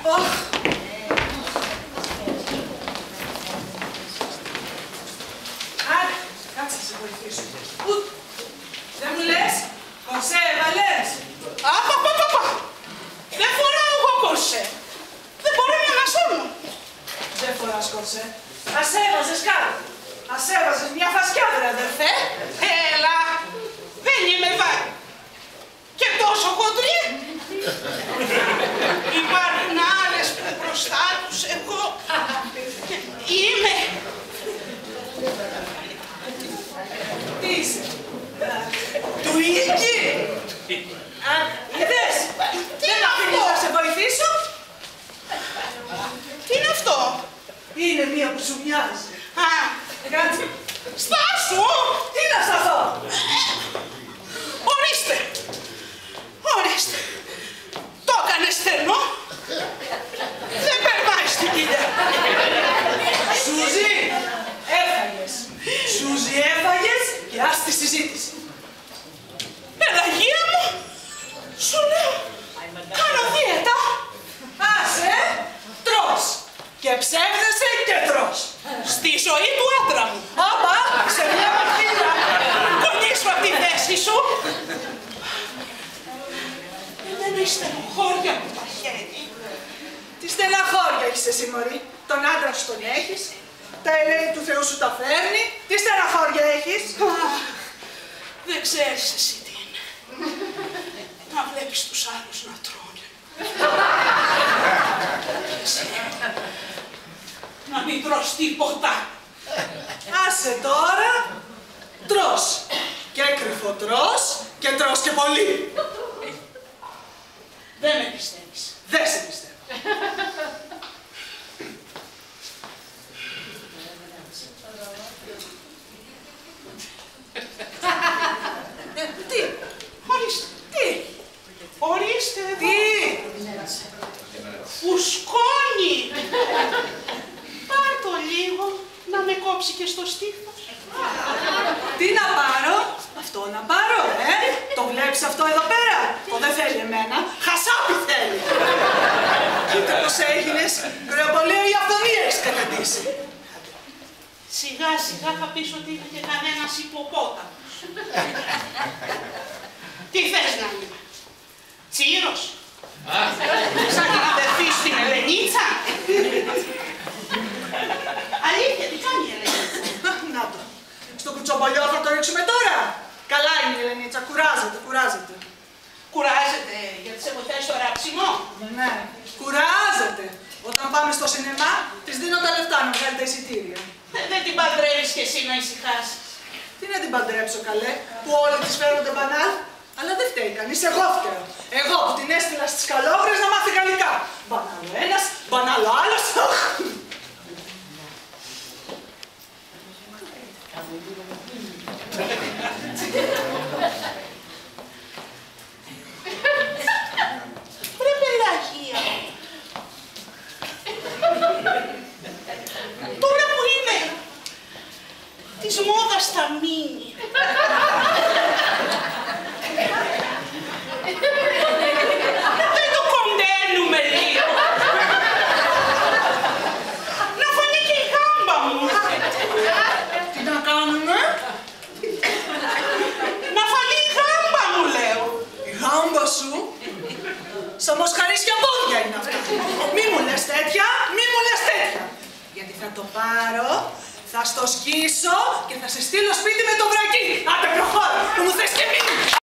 Άντε, κάτσε να σε βοηθήσω. Δεν μου λες, κορσέ έβαλες. Απαπαπαπα. Δεν φοράω εγώ κορσέ. Δεν μπορώ να ανασώνω. Δεν φοράς κορσέ. Ας έβαζες κάτι. Ας έβαζες μια φασκιά, βρε αδερφέ. Έλα. Δεν είμαι βάρη. Και τόσο χοντρή. Υπάρχουν άλλες που μπροστά τους εγώ είμαι. Τι είσαι, του Ίκη. Είδες, δεν αφήνεις να σε βοηθήσω. Τι είναι αυτό? Είναι μία που σου μοιάζει. Α, Κάτσε. στάσου! Τι να σταθώ. Ορίστε! Ορίστε! Το έκανες στενό! Δεν περνάει στην κοιλιά! Σούζη, έφαγες. Σούζη, έφαγες και ας τη συζήτηση. Πελαγία μου! Σου λέω! Κάνω δίαιτα! Άσε, τρως. Και ψεύδεσαι και τρως. Στη ζωή του άντρα μου! Όπα, σε μια μαχαίρα. Κονίσου απ' τη θέση σου! Δεν είναι στενοχώρια μου τα χέρια. Τι στεναχώρια έχεις εσύ, μωρή. Τον άντρα σου τον έχεις. Τα ελέη του Θεού σου τα φέρνει. Τι στεναχώρια έχεις. Δεν ξέρεις εσύ τι είναι. Να βλέπεις τους άλλους να τρώνε. Εσύ, να μην τρως τίποτα. Άσε τώρα. Τρως. Και κρυφό τρως και τρως και πολύ. Δεν με πιστεύεις. Δεν σε πιστεύω. Τι. Ορίστε. Τι. Ορίστε εδώ. Τι. Φουσκώνει. Πάρ' το λίγο να με κόψει και στο στήθος. Τι να πάρω. Αυτό να πάρω, Το βλέπεις αυτό εδώ πέρα. Το δεν θέλει εμένα. Χασάπι θέλει. Κοίτα πως έγινες. Κρεοπολείο η αυθονία έχεις καταντήσει. Σιγά σιγά θα πεις ότι είναι και κανένας υποπόταμος. Τι θες να είμαι, Τσίρος, σαν την αδερφή σου την Ελενίτσα. Αλήθεια, τι κάνει η Ελενίτσα. Να το. Στο κουτσομπολιό θα το ρίξουμε τώρα. Καλά είναι η Ελενίτσα. Κουράζεται, κουράζεται. Κουράζεται γιατί σε βοηθάει στο ράψιμο. Ναι, κουράζεται. Όταν πάμε στο σινεμά, της δίνω τα λεφτά να βγάλει τα εισιτήρια. Δεν την παντρεύεις κι εσύ να ησυχάσεις. Τι να την παντρέψω, καλέ, που όλοι της φέρονται μπανάλ. Αλλά δεν φταίει κανείς, εγώ φταίω. Εγώ που την έστειλα στις καλόγρες να μάθει γαλλικά. Μπανάλο ένας, μπανάλο άλλος. Βρε Πελαγία. Τώρα που είναι της μόδας θα μείνει. Δεν το κοντένουμε λίγο. Να φανεί και η γάμπα μου. Τι να κάνουνε. Να φανεί η γάμπα μου, λέω. Η γάμπα σου. Σαν μοσχαρίσια πόδια είναι αυτά. Μη μου λες τέτοια, μη μου λες τέτοια. Γιατί θα το πάρω, θα στο σκίσω και θα σε στείλω σπίτι με το